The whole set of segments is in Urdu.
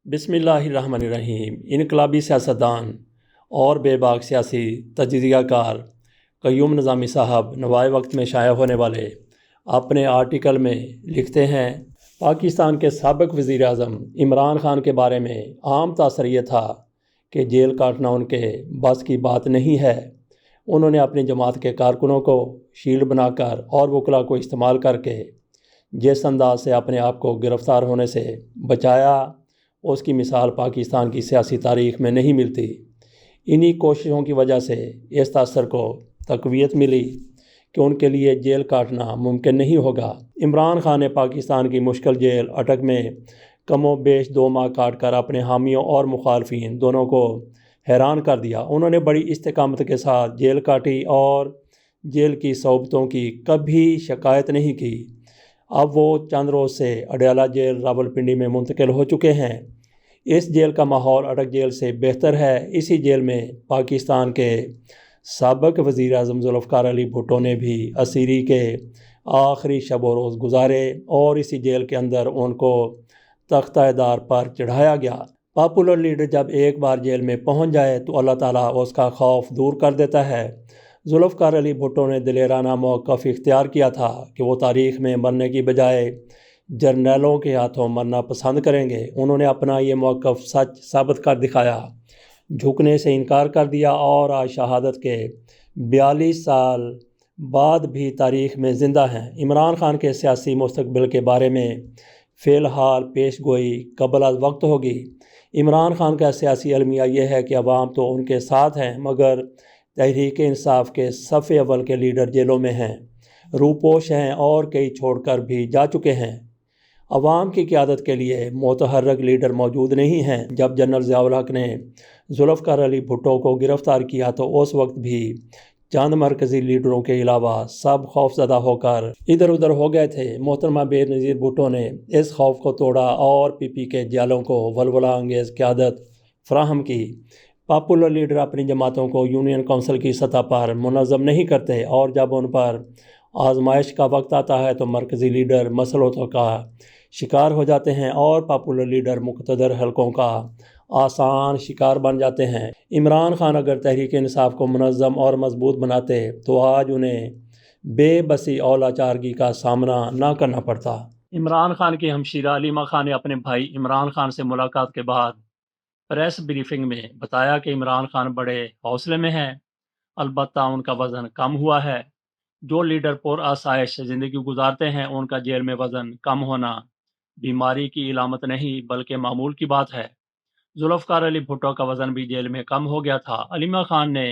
بسم اللہ الرحمن الرحیم۔ انقلابی سیاستدان اور بے باک سیاسی تجزیہ کار قیوم نظامی صاحب نوائے وقت میں شائع ہونے والے اپنے آرٹیکل میں لکھتے ہیں، پاکستان کے سابق وزیر اعظم عمران خان کے بارے میں عام تاثر یہ تھا کہ جیل کاٹنا ان کے بس کی بات نہیں ہے۔ انہوں نے اپنی جماعت کے کارکنوں کو شیلڈ بنا کر اور وکلا کو استعمال کر کے جس انداز سے اپنے آپ کو گرفتار ہونے سے بچایا، اس کی مثال پاکستان کی سیاسی تاریخ میں نہیں ملتی۔ انہی کوششوں کی وجہ سے اس تاثر کو تقویت ملی کہ ان کے لیے جیل کاٹنا ممکن نہیں ہوگا۔ عمران خان نے پاکستان کی مشکل جیل اٹک میں کم و بیش 2 ماہ کاٹ کر اپنے حامیوں اور مخالفین دونوں کو حیران کر دیا۔ انہوں نے بڑی استقامت کے ساتھ جیل کاٹی اور جیل کی صحبتوں کی کبھی شکایت نہیں کی۔ اب وہ چند روز سے اڈیالہ جیل راولپنڈی میں منتقل ہو چکے ہیں۔ اس جیل کا ماحول اٹک جیل سے بہتر ہے۔ اسی جیل میں پاکستان کے سابق وزیر اعظم ذوالفقار علی بھٹو نے بھی اسیری کے آخری شب و روز گزارے اور اسی جیل کے اندر ان کو تختہ دار پر چڑھایا گیا۔ پاپولر لیڈر جب ایک بار جیل میں پہنچ جائے تو اللہ تعالیٰ اس کا خوف دور کر دیتا ہے۔ ذوالفقار علی بھٹو نے دلیرانہ موقف اختیار کیا تھا کہ وہ تاریخ میں مرنے کی بجائے جرنیلوں کے ہاتھوں مرنا پسند کریں گے۔ انہوں نے اپنا یہ موقف سچ ثابت کر دکھایا، جھکنے سے انکار کر دیا اور آج شہادت کے 42 سال بعد بھی تاریخ میں زندہ ہیں۔ عمران خان کے سیاسی مستقبل کے بارے میں فی الحال پیش گوئی قبل از وقت ہوگی۔ عمران خان کا سیاسی المیہ یہ ہے کہ عوام تو ان کے ساتھ ہیں، مگر تحریک انصاف کے صف اول کے لیڈر جیلوں میں ہیں، روپوش ہیں اور کئی چھوڑ کر بھی جا چکے ہیں۔ عوام کی قیادت کے لیے متحرک لیڈر موجود نہیں ہیں۔ جب جنرل ضیاء الحق نے ذوالفقار علی بھٹو کو گرفتار کیا تو اس وقت بھی چند مرکزی لیڈروں کے علاوہ سب خوف زدہ ہو کر ادھر ادھر ہو گئے تھے۔ محترمہ بے نظیر بھٹو نے اس خوف کو توڑا اور پی پی کے جیلوں کو ولولہ انگیز قیادت فراہم کی۔ پاپولر لیڈر اپنی جماعتوں کو یونین کونسل کی سطح پر منظم نہیں کرتے اور جب ان پر آزمائش کا وقت آتا ہے تو مرکزی لیڈر مسلطوں کا شکار ہو جاتے ہیں اور پاپولر لیڈر مقتدر حلقوں کا آسان شکار بن جاتے ہیں۔ عمران خان اگر تحریک انصاف کو منظم اور مضبوط بناتے تو آج انہیں بے بسی اور لاچارگی کا سامنا نہ کرنا پڑتا۔ عمران خان کی ہمشیرہ علیمہ خان نے اپنے بھائی عمران خان سے ملاقات کے بعد پریس بریفنگ میں بتایا کہ عمران خان بڑے حوصلے میں ہیں، البتہ ان کا وزن کم ہوا ہے۔ جو لیڈر پر آسائش زندگی گزارتے ہیں ان کا جیل میں وزن کم ہونا بیماری کی علامت نہیں بلکہ معمول کی بات ہے۔ ذوالفقار علی بھٹو کا وزن بھی جیل میں کم ہو گیا تھا۔ علیمہ خان نے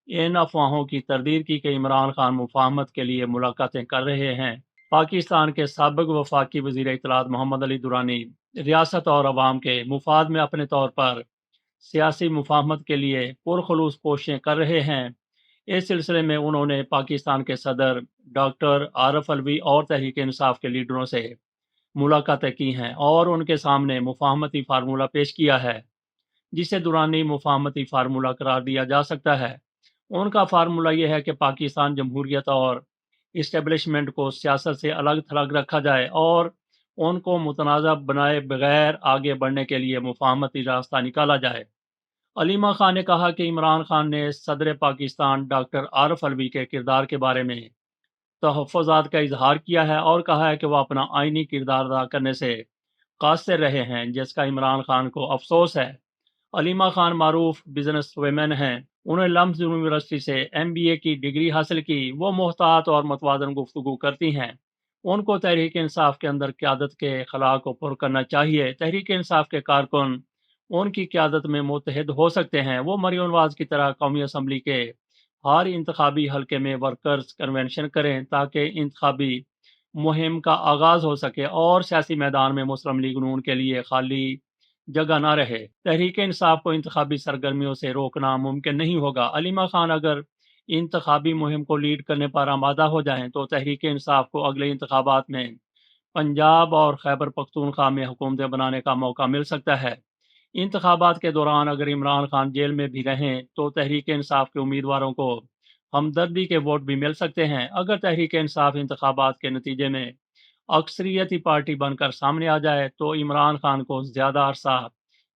ان افواہوں کی تردید کی کہ عمران خان مفاہمت کے لیے ملاقاتیں کر رہے ہیں۔ پاکستان کے سابق وفاقی وزیر اطلاعات محمد علی درانی ریاست اور عوام کے مفاد میں اپنے طور پر سیاسی مفاہمت کے لیے پرخلوص کوششیں کر رہے ہیں۔ اس سلسلے میں انہوں نے پاکستان کے صدر ڈاکٹر عارف الوی اور تحریک انصاف کے لیڈروں سے ملاقاتیں کی ہیں اور ان کے سامنے مفاہمتی فارمولہ پیش کیا ہے، جسے دورانی مفاہمتی فارمولہ قرار دیا جا سکتا ہے۔ ان کا فارمولہ یہ ہے کہ پاکستان جمہوریت اور اسٹیبلشمنٹ کو سیاست سے الگ تھلگ رکھا جائے اور ان کو متنازع بنائے بغیر آگے بڑھنے کے لیے مفاہمتی راستہ نکالا جائے۔ علیمہ خان نے کہا کہ عمران خان نے صدر پاکستان ڈاکٹر عارف الوی کے کردار کے بارے میں تحفظات کا اظہار کیا ہے اور کہا ہے کہ وہ اپنا آئینی کردار ادا کرنے سے قاصر رہے ہیں، جس کا عمران خان کو افسوس ہے۔ علیمہ خان معروف بزنس ویمن ہیں۔ انہوں نے لمز یونیورسٹی سے MBA کی ڈگری حاصل کی۔ وہ محتاط اور متوازن گفتگو کرتی ہیں۔ ان کو تحریک انصاف کے اندر قیادت کے خلا کو پر کرنا چاہیے۔ تحریک انصاف کے کارکن ان کی قیادت میں متحد ہو سکتے ہیں۔ وہ مریم نواز کی طرح قومی اسمبلی کے ہر انتخابی حلقے میں ورکرز کنونشن کریں تاکہ انتخابی مہم کا آغاز ہو سکے اور سیاسی میدان میں مسلم لیگ نون کے لیے خالی جگہ نہ رہے۔ تحریک انصاف کو انتخابی سرگرمیوں سے روکنا ممکن نہیں ہوگا۔ علیمہ خان اگر انتخابی مہم کو لیڈ کرنے پر آمادہ ہو جائیں تو تحریک انصاف کو اگلے انتخابات میں پنجاب اور خیبر پختونخوا میں حکومتیں بنانے کا موقع مل سکتا ہے۔ انتخابات کے دوران اگر عمران خان جیل میں بھی رہیں تو تحریک انصاف کے امیدواروں کو ہمدردی کے ووٹ بھی مل سکتے ہیں۔ اگر تحریک انصاف انتخابات کے نتیجے میں اکثریتی پارٹی بن کر سامنے آ جائے تو عمران خان کو زیادہ عرصہ